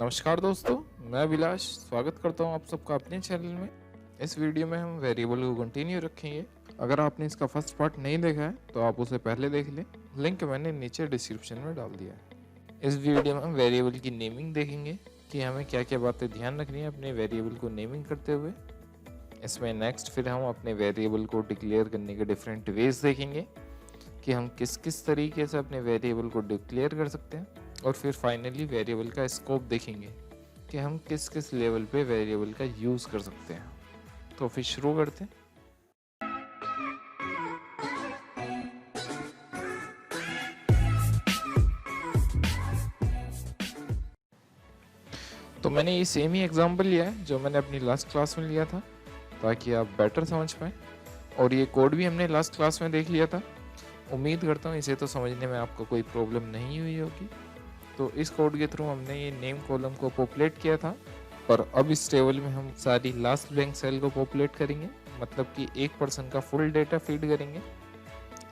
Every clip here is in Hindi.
नमस्कार दोस्तों, मैं अभिलाष स्वागत करता हूं आप सबका अपने चैनल में। इस वीडियो में हम वेरिएबल को कंटिन्यू रखेंगे। अगर आपने इसका फर्स्ट पार्ट नहीं देखा है तो आप उसे पहले देख लें, लिंक मैंने नीचे डिस्क्रिप्शन में डाल दिया है। इस वीडियो में हम वेरिएबल की नेमिंग देखेंगे कि हमें क्या क्या बातें ध्यान रखनी है अपने वेरिएबल को नेमिंग करते हुए। इसमें नेक्स्ट फिर हम अपने वेरिएबल को डिक्लेयर करने के डिफरेंट वेज देखेंगे कि हम किस किस तरीके से अपने वेरिएबल को डिक्लेयर कर सकते हैं, और फिर फाइनली वेरिएबल का स्कोप देखेंगे कि हम किस किस लेवल पे वेरिएबल का यूज़ कर सकते हैं। तो फिर शुरू करते हैं। तो मैंने ये सेम ही एग्जांपल लिया है जो मैंने अपनी लास्ट क्लास में लिया था, ताकि आप बेटर समझ पाएँ। और ये कोड भी हमने लास्ट क्लास में देख लिया था। उम्मीद करता हूँ इसे तो समझने में आपको कोई प्रॉब्लम नहीं हुई होगी। तो इस कोड के थ्रू हमने ये नेम कॉलम को पॉपुलेट किया था, पर अब इस टेबल में हम सारी लास्ट ब्लैंक सेल को पॉपुलेट करेंगे, मतलब कि एक पर्सन का फुल डेटा फीड करेंगे।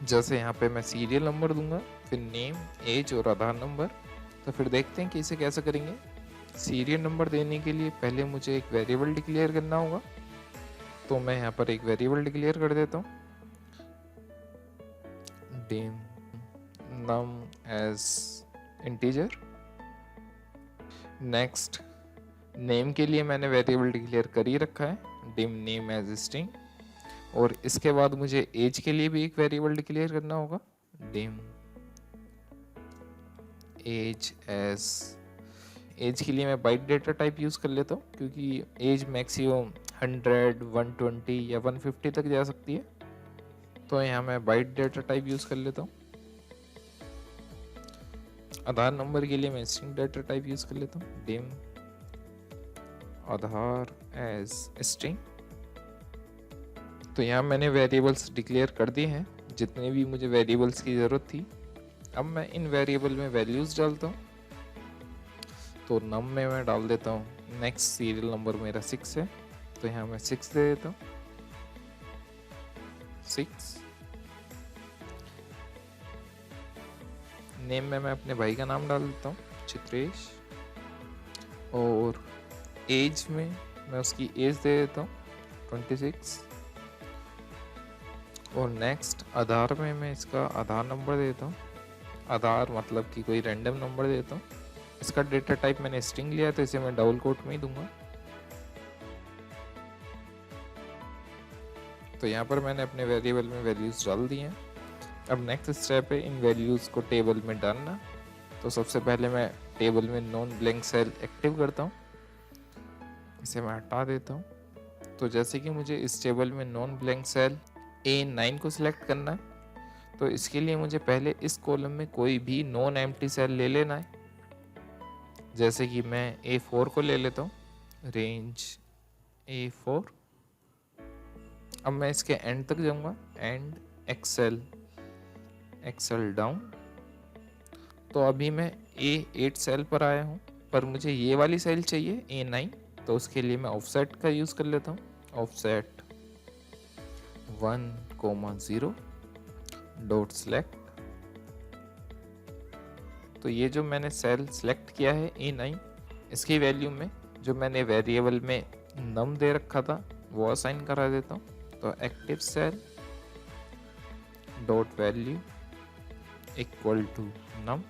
जैसे यहाँ पे मैं सीरियल नंबर दूंगा, फिर नेम, एज और आधार नंबर। तो फिर देखते हैं कि इसे कैसे करेंगे। सीरियल नंबर देने के लिए पहले मुझे एक वेरिएबल डिक्लेयर करना होगा, तो मैं यहाँ पर एक वेरिएबल डिक्लेयर कर देता हूँ, dim num as integer। Next, name के लिए मैंने वेरिएबल डिक्लेयर कर ही रखा है, dim name as string। और इसके बाद मुझे एज के लिए भी एक वेरिएबल डिक्लेयर करना होगा, dim age as। एज के लिए मैं बाइट डेटा टाइप यूज़ कर लेता हूँ, क्योंकि एज मैक्सिमम 100, 120 या 150 तक जा सकती है, तो यहाँ मैं बाइट डेटा टाइप यूज़ कर लेता हूँ। आधार नंबर के लिए मैं स्ट्रिंग डेटा टाइप यूज़ कर लेता हूँ, डिम आधार एज स्ट्रिंग। तो यहाँ मैंने वेरिएबल्स डिक्लेयर कर दिए हैं, जितने भी मुझे वेरिएबल्स की ज़रूरत थी। अब मैं इन वेरिएबल में वैल्यूज़ डालता हूँ। तो नम में मैं डाल देता हूँ नेक्स्ट सीरियल नंबर मेरा 6 है, तो यहाँ मैं 6 दे देता हूँ, 6। नेम में मैं अपने भाई का नाम डाल देता हूँ, चित्रेश। और एज में मैं उसकी एज दे देता हूँ, 26। और नेक्स्ट आधार में मैं इसका आधार नंबर देता हूँ, आधार मतलब कि कोई रैंडम नंबर देता हूँ। इसका डेटा टाइप मैंने स्ट्रिंग लिया है, तो इसे मैं डबल कोट में ही दूंगा। तो यहाँ पर मैंने अपने वेरिएबल में वैल्यूज़ डाल दी हैं। अब नेक्स्ट स्टेप है इन वैल्यूज़ को टेबल में डालना। तो सबसे पहले मैं टेबल में नॉन ब्लैंक सेल एक्टिव करता हूँ, इसे मैं हटा देता हूँ। तो जैसे कि मुझे इस टेबल में नॉन ब्लैंक सेल A9 को सिलेक्ट करना है, तो इसके लिए मुझे पहले इस कॉलम में कोई भी नॉन एम्प्टी सेल ले लेना है। जैसे कि मैं A4 को ले लेता हूँ, रेंज A4। अब मैं इसके एंड तक जाऊँगा, एंड एक्सेल डाउन। तो अभी मैं A8 सेल पर आया हूँ, पर मुझे ये वाली सेल चाहिए A9, तो उसके लिए मैं ऑफसेट का यूज़ कर लेता हूँ, ऑफसेट 1,0 डॉट सेलेक्ट। तो ये जो मैंने सेल सेलेक्ट किया है A9, इसकी वैल्यू में जो मैंने वेरिएबल में नम दे रखा था वो असाइन करा देता हूँ। तो active cell dot value equal to num.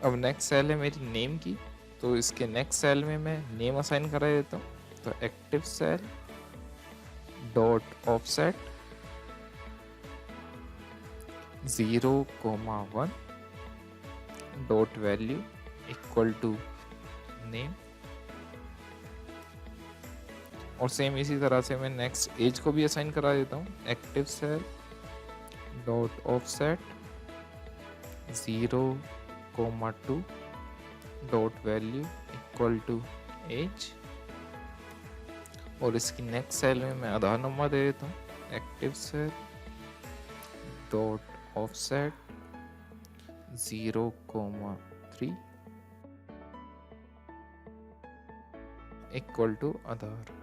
अब नेक्स्ट सेल है मेरी नेम की, तो इसके नेक्स्ट सेल में मैं नेम असाइन करा देता हूँ। तो active cell dot offset 0,1 dot value equal to name. और सेम इसी तरह से मैं नेक्स्ट एज को भी असाइन करा देता हूँ, active cell dot offset 0,2 dot value equal to age. और इसकी नेक्स्ट सेल में मैं आधार नंबर दे देता हूँ, active cell dot offset 0,3 equal to Aadhaar.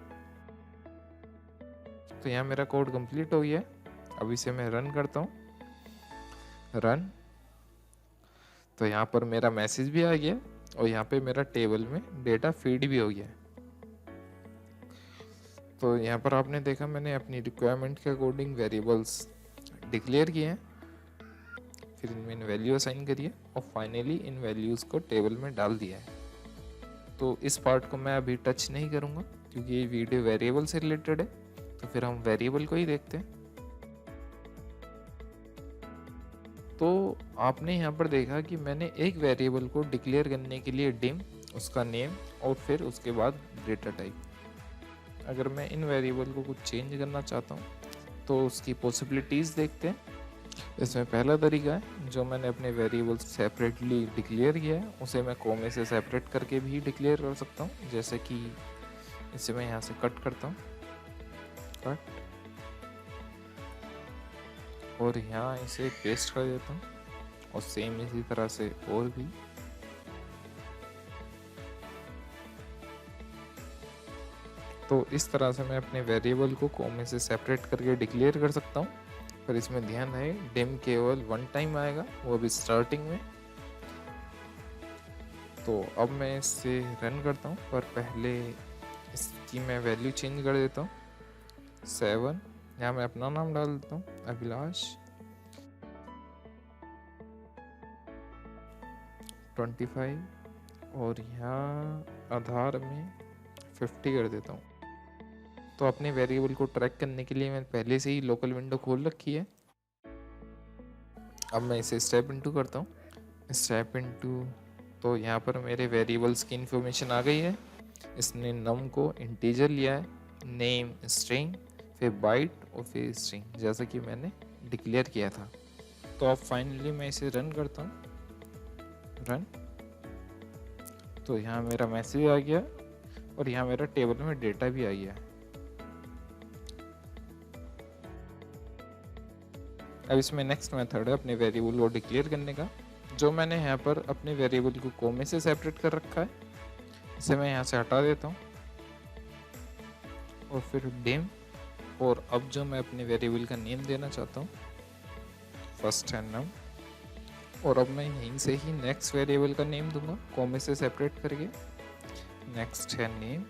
तो यहाँ मेरा कोड कंप्लीट हो गया है। अब इसे मैं रन करता हूँ, रन। तो यहाँ पर मेरा मैसेज भी आ गया और यहाँ पे मेरा टेबल में डेटा फीड भी हो गया है। तो यहाँ पर आपने देखा मैंने अपनी रिक्वायरमेंट के अकॉर्डिंग वेरिएबल्स डिक्लेयर किए हैं, फिर इनमें वैल्यू असाइन करिए और फाइनली इन वैल्यूज़ को टेबल में डाल दिया है। तो इस पार्ट को मैं अभी टच नहीं करूँगा क्योंकि ये वीडियो वेरिएबल से रिलेटेड है, तो फिर हम वेरिएबल को ही देखते हैं। तो आपने यहाँ पर देखा कि मैंने एक वेरिएबल को डिक्लेयर करने के लिए डिम, उसका नेम और फिर उसके बाद डेटा टाइप। अगर मैं इन वेरिएबल को कुछ चेंज करना चाहता हूँ तो उसकी पॉसिबिलिटीज़ देखते हैं। इसमें पहला तरीका है, जो मैंने अपने वेरिएबल सेपरेटली डिक्लेयर किया है उसे मैं कोमे से सेपरेट करके भी डिक्लेयर कर सकता हूँ। जैसे कि इसे मैं यहाँ से कट करता हूँ, कट, और यहाँ इसे पेस्ट कर देता हूँ और सेम इसी तरह से और भी। तो इस तरह से मैं अपने वेरिएबल को कोमे से सेपरेट करके डिक्लेयर कर सकता हूँ। पर इसमें ध्यान है डिम केवल वन टाइम आएगा, वो भी स्टार्टिंग में। तो अब मैं इसे रन करता हूँ, पर पहले इसकी मैं वैल्यू चेंज कर देता हूँ 7। यहाँ मैं अपना नाम डाल देता हूँ अभिलाष, 25 और यहाँ आधार में 50 कर देता हूँ। तो अपने वेरिएबल को ट्रैक करने के लिए मैं पहले से ही लोकल विंडो खोल रखी है। अब मैं इसे स्टेप इनटू करता हूँ, स्टेप इनटू। तो यहाँ पर मेरे वेरिएबल्स की इन्फॉर्मेशन आ गई है। इसने नम को इंटीजर लिया है, नेम स्ट्रिंग, फिर बाइट और फिर स्ट्रिंग, जैसा कि मैंने डिक्लेयर किया था। तो अब फाइनली मैं इसे रन करता हूँ, रन। तो यहाँ मेरा मैसेज आ गया और यहाँ मेरा टेबल में डेटा भी आ गया। अब इसमें नेक्स्ट मेथड है अपने वेरिएबल को डिक्लेयर करने का। जो मैंने यहाँ पर अपने वेरिएबल को कोमे से सेपरेट कर रखा है, इसे मैं यहाँ से हटा देता हूँ और फिर डिम। और अब जो मैं अपने वेरिएबल का नेम देना चाहता हूँ, फर्स्ट है नम, और अब मैं यहीं से ही नेक्स्ट वेरिएबल का नेम दूंगा कोमे से सेपरेट करके। नेक्स्ट है नेम,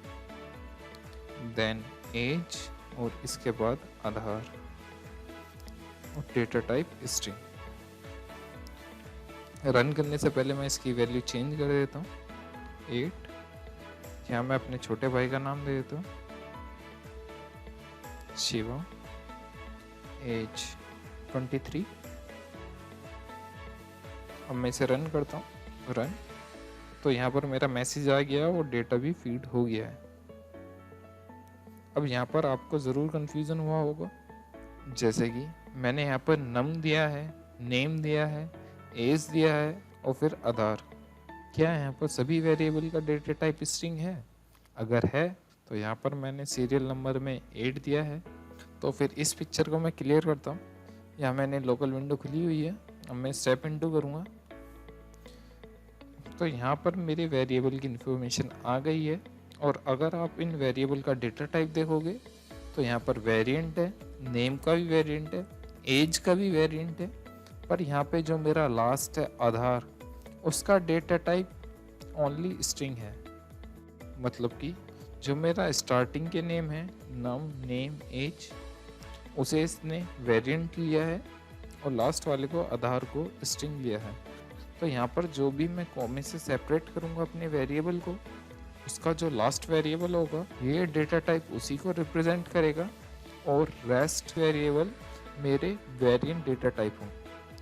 देन एज और इसके बाद आधार और डेटा टाइप स्ट्रिंग। रन करने से पहले मैं इसकी वैल्यू चेंज कर देता हूँ 8। यहाँ मैं अपने छोटे भाई का नाम दे देता हूँ शिवा, एज 23। अब मैं इसे रन करता हूँ, रन। तो यहाँ पर मेरा मैसेज आ गया और डेटा भी फीड हो गया है। अब यहाँ पर आपको ज़रूर कन्फ्यूज़न हुआ होगा, जैसे कि मैंने यहाँ पर नम दिया है, नेम दिया है, एज दिया है और फिर आधार। क्या यहाँ पर सभी वेरिएबल का डेटा टाइप स्ट्रिंग है? अगर है तो यहाँ पर मैंने सीरियल नंबर में 8 दिया है। तो फिर इस पिक्चर को मैं क्लियर करता हूँ। यहाँ मैंने लोकल विंडो खुली हुई है, अब मैं स्टेप इनटू करूँगा। तो यहाँ पर मेरे वेरिएबल की इन्फॉर्मेशन आ गई है। और अगर आप इन वेरिएबल का डेटा टाइप देखोगे तो यहाँ पर वेरिएंट है, नेम का भी वेरिएंट है, एज का भी वेरिएंट है, पर यहाँ पे जो मेरा लास्ट है आधार, उसका डेटा टाइप ओनली स्ट्रिंग है। मतलब कि जो मेरा स्टार्टिंग के नेम है नम, नेम, एज, उसे इसने वेरिएंट लिया है और लास्ट वाले को आधार को स्ट्रिंग लिया है। तो यहाँ पर जो भी मैं कोमे से सेपरेट करूँगा अपने वेरिएबल को, उसका जो लास्ट वेरिएबल होगा ये डेटा टाइप उसी को रिप्रेजेंट करेगा और रेस्ट वेरिएबल मेरे वेरिएंट डेटा टाइप हों।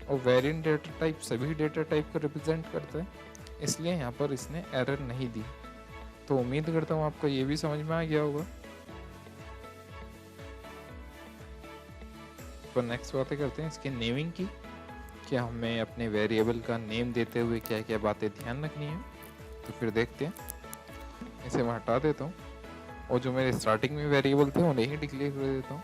और वेरिएंट डेटा टाइप सभी डेटा टाइप को रिप्रेजेंट करता है, इसलिए यहाँ पर इसने एरर नहीं दी। तो उम्मीद करता हूँ आपको ये भी समझ में आ गया होगा। तो नेक्स्ट बातें करते हैं इसके नेमिंग की। क्या हमें अपने वेरिएबल का नेम देते हुए क्या क्या बातें ध्यान रखनी है, तो फिर देखते हैं। इसे मैं हटा देता हूँ और जो मेरे स्टार्टिंग में वेरिएबल थे उन्हें ही डिक्लेयर कर देता हूँ।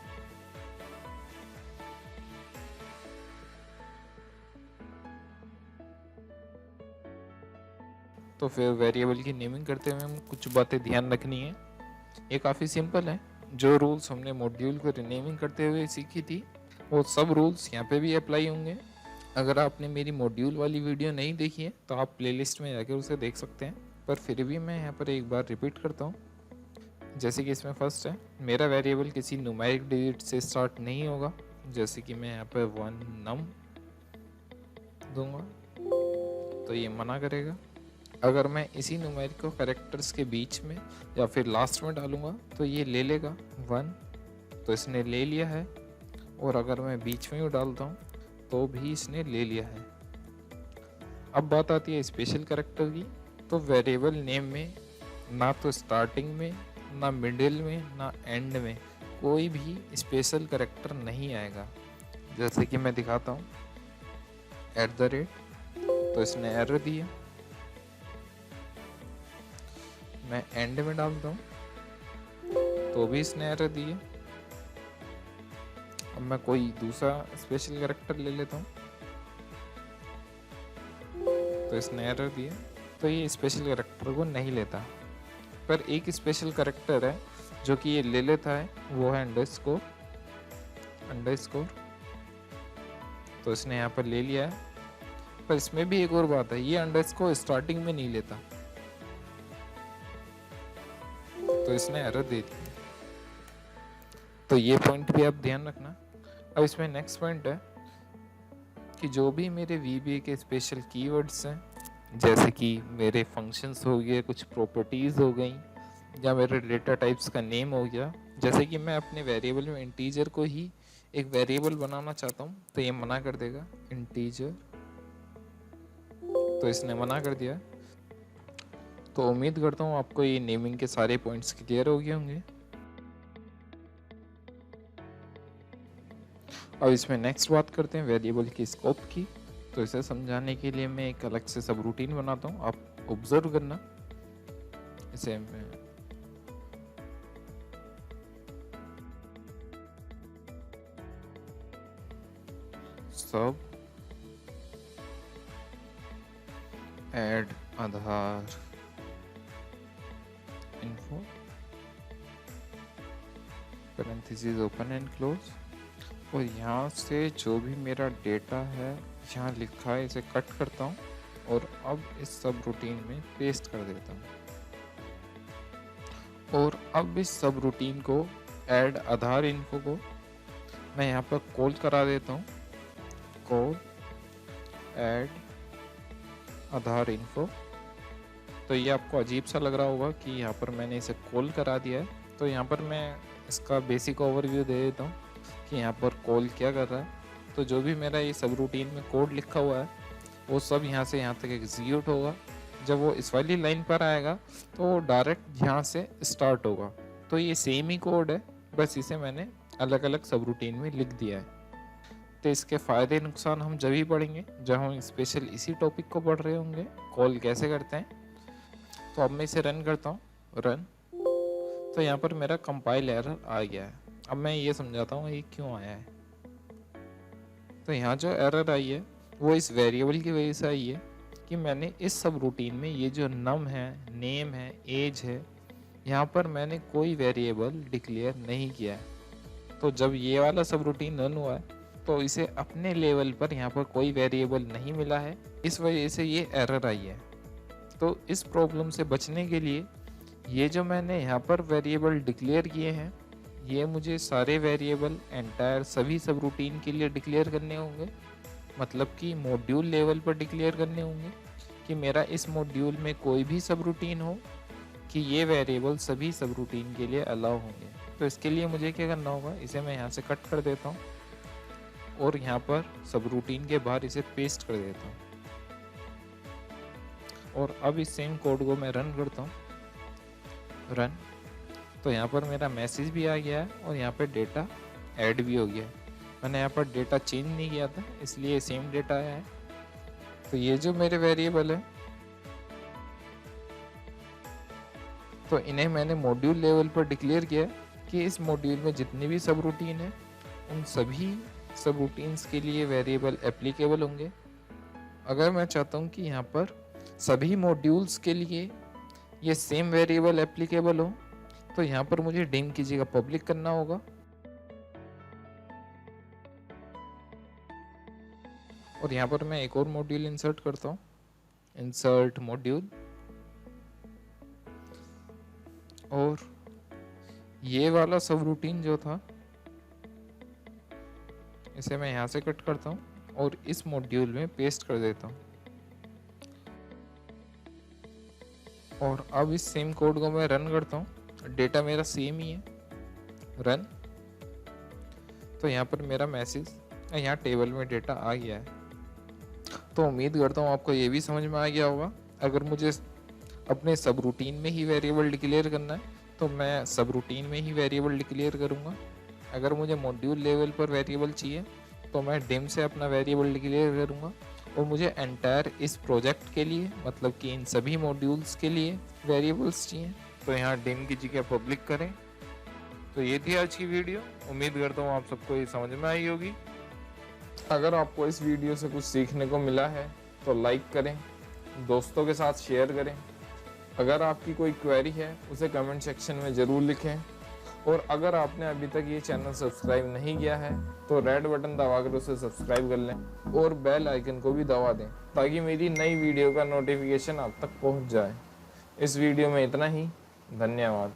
तो फिर वेरिएबल की नेमिंग करते हुए हम कुछ बातें ध्यान रखनी है। ये काफ़ी सिंपल है। जो रूल्स हमने मॉड्यूल को रीनेमिंग करते हुए सीखी थी वो सब रूल्स यहाँ पे भी अप्लाई होंगे। अगर आपने मेरी मॉड्यूल वाली वीडियो नहीं देखी है तो आप प्लेलिस्ट में जाकर उसे देख सकते हैं, पर फिर भी मैं यहाँ पर एक बार रिपीट करता हूँ। जैसे कि इसमें फर्स्ट है, मेरा वेरिएबल किसी न्यूमेरिक डिजिट से स्टार्ट नहीं होगा, जैसे कि मैं यहाँ पर 1 num दूंगा तो ये मना करेगा। अगर मैं इसी न्यूमेरिक को कैरेक्टर्स के बीच में या फिर लास्ट में डालूंगा तो ये ले लेगा 1, तो इसने ले लिया है। और अगर मैं बीच में ही डालता हूँ तो भी इसने ले लिया है। अब बात आती है स्पेशल कैरेक्टर की। तो वेरिएबल नेम में ना तो स्टार्टिंग में, ना मिडिल में, ना एंड में कोई भी स्पेशल कैरेक्टर नहीं आएगा। जैसे कि मैं दिखाता हूँ, @ तो इसने एरर दिया। मैं एंड में डालता हूँ तो भी इसने एरर दिया। अब मैं कोई दूसरा स्पेशल कैरेक्टर ले लेता हूँ तो इसने एरर दिया। तो ये स्पेशल कैरेक्टर को नहीं लेता, पर एक स्पेशल कैरेक्टर है जो कि ये ले लेता है, वो है अंडरस्कोर। तो इसने यहाँ पर ले लिया है। पर इसमें भी एक और बात है, ये अंडरस्कोर स्टार्टिंग में नहीं लेता, तो इसने एरर दे दी। तो ये पॉइंट भी आप ध्यान रखना। अब इसमें नेक्स्ट पॉइंट है कि जो भी मेरे VBA के स्पेशल कीवर्ड्स हैं, जैसे कि मेरे फंक्शंस हो गए, कुछ प्रॉपर्टीज़ हो गई, या मेरे डेटा टाइप्स का नेम हो गया। जैसे कि मैं अपने वेरिएबल में इंटीजर को ही एक वेरिएबल बनाना चाहता हूँ तो ये मना कर देगा इंटीजर, तो इसने मना कर दिया। तो उम्मीद करता हूँ आपको ये नेमिंग के सारे पॉइंट्स क्लियर हो गए होंगे। अब इसमें नेक्स्ट बात करते हैं वेरिएबल की स्कोप की। तो इसे समझाने के लिए मैं एक अलग से सब रूटीन बनाता हूँ, आप ऑब्जर्व करना। इसे मैं सब add Aadhaar info parenthesis open and close, और यहाँ से जो भी मेरा डेटा है यहाँ लिखा है इसे कट करता हूँ और अब इस सब रूटीन में पेस्ट कर देता हूँ। और अब इस सब रूटीन को ऐड आधार इन्फो को मैं यहाँ पर कॉल करा देता हूँ, कॉल ऐड आधार इन्फो। तो ये आपको अजीब सा लग रहा होगा कि यहाँ पर मैंने इसे कॉल करा दिया है। तो यहाँ पर मैं इसका बेसिक ओवरव्यू दे देता हूँ कि यहाँ पर कॉल क्या कर रहा है। तो जो भी मेरा ये सब रूटीन में कोड लिखा हुआ है वो सब यहाँ से यहाँ तक एग्जीक्यूट होगा। जब वो इस वाली लाइन पर आएगा तो वो डायरेक्ट यहाँ से स्टार्ट होगा। तो ये सेम ही कोड है, बस इसे मैंने अलग अलग सब रूटीन में लिख दिया है। तो इसके फ़ायदे नुकसान हम जब ही पढ़ेंगे जब हम स्पेशल इसी टॉपिक को पढ़ रहे होंगे, कॉल कैसे करते हैं। तो अब मैं इसे रन करता हूँ, रन। तो यहाँ पर मेरा कंपाइल एरर आ गया है। अब मैं ये समझाता हूँ ये क्यों आया है। तो यहाँ जो एरर आई है वो इस वेरिएबल की वजह से आई है कि मैंने इस सब रूटीन में ये जो नम है, नेम है, एज है, यहाँ पर मैंने कोई वेरिएबल डिक्लेयर नहीं किया है। तो जब ये वाला सब रूटीन रन हुआ है तो इसे अपने लेवल पर यहाँ पर कोई वेरिएबल नहीं मिला है, इस वजह से ये एरर आई है। तो इस प्रॉब्लम से बचने के लिए ये जो मैंने यहाँ पर वेरिएबल डिक्लेयर किए हैं ये मुझे सारे वेरिएबल एंटायर सभी सब रूटीन के लिए डिक्लेयर करने होंगे। मतलब कि मॉड्यूल लेवल पर डिक्लेयर करने होंगे कि मेरा इस मॉड्यूल में कोई भी सब रूटीन हो कि ये वेरिएबल सभी सब रूटीन के लिए अलाउ होंगे। तो इसके लिए मुझे क्या करना होगा, इसे मैं यहाँ से कट कर देता हूँ और यहाँ पर सब रूटीन के बाहर इसे पेस्ट कर देता हूँ। और अब इस सेम कोड को मैं रन करता हूँ, रन। तो यहाँ पर मेरा मैसेज भी आ गया है और यहाँ पे डेटा ऐड भी हो गया है। मैंने यहाँ पर डेटा चेंज नहीं किया था इसलिए सेम डेटा आया है। तो ये जो मेरे वेरिएबल है तो इन्हें मैंने मॉड्यूल लेवल पर डिक्लेयर किया कि इस मॉड्यूल में जितनी भी सब रूटीन है उन सभी सब रूटीन्स के लिए वेरिएबल एप्लीकेबल होंगे। अगर मैं चाहता हूँ कि यहाँ पर सभी मॉड्यूल्स के लिए ये सेम वेरिएबल एप्लीकेबल हो तो यहाँ पर मुझे डिम की जगह पब्लिक करना होगा। और यहाँ पर मैं एक और मॉड्यूल इंसर्ट करता हूँ, इंसर्ट मॉड्यूल, और ये वाला सब रूटीन जो था इसे मैं यहाँ से कट करता हूँ और इस मॉड्यूल में पेस्ट कर देता हूँ। और अब इस सेम कोड को मैं रन करता हूँ, डेटा मेरा सेम ही है, रन। तो यहाँ पर मेरा मैसेज यहाँ टेबल में डेटा आ गया है। तो उम्मीद करता हूँ आपको ये भी समझ में आ गया होगा। अगर मुझे अपने सब रूटीन में ही वेरिएबल डिक्लेयर करना है तो मैं सब रूटीन में ही वेरिएबल डिक्लेयर करूँगा। अगर मुझे मॉड्यूल लेवल पर वेरिएबल चाहिए तो मैं डिम से अपना वेरिएबल डिक्लेयर करूँगा। और मुझे एंटायर इस प्रोजेक्ट के लिए, मतलब कि इन सभी मॉड्यूल्स के लिए वेरिएबल्स चाहिए, तो यहाँ डिम की जगह पब्लिक करें। तो ये थी आज की वीडियो। उम्मीद करता हूँ आप सबको ये समझ में आई होगी। अगर आपको इस वीडियो से कुछ सीखने को मिला है तो लाइक करें, दोस्तों के साथ शेयर करें। अगर आपकी कोई क्वेरी है उसे कमेंट सेक्शन में ज़रूर लिखें। और अगर आपने अभी तक ये चैनल सब्सक्राइब नहीं किया है तो रेड बटन दबाकर उसे सब्सक्राइब कर लें और बेल आइकन को भी दबा दें ताकि मेरी नई वीडियो का नोटिफिकेशन आप तक पहुंच जाए। इस वीडियो में इतना ही। धन्यवाद।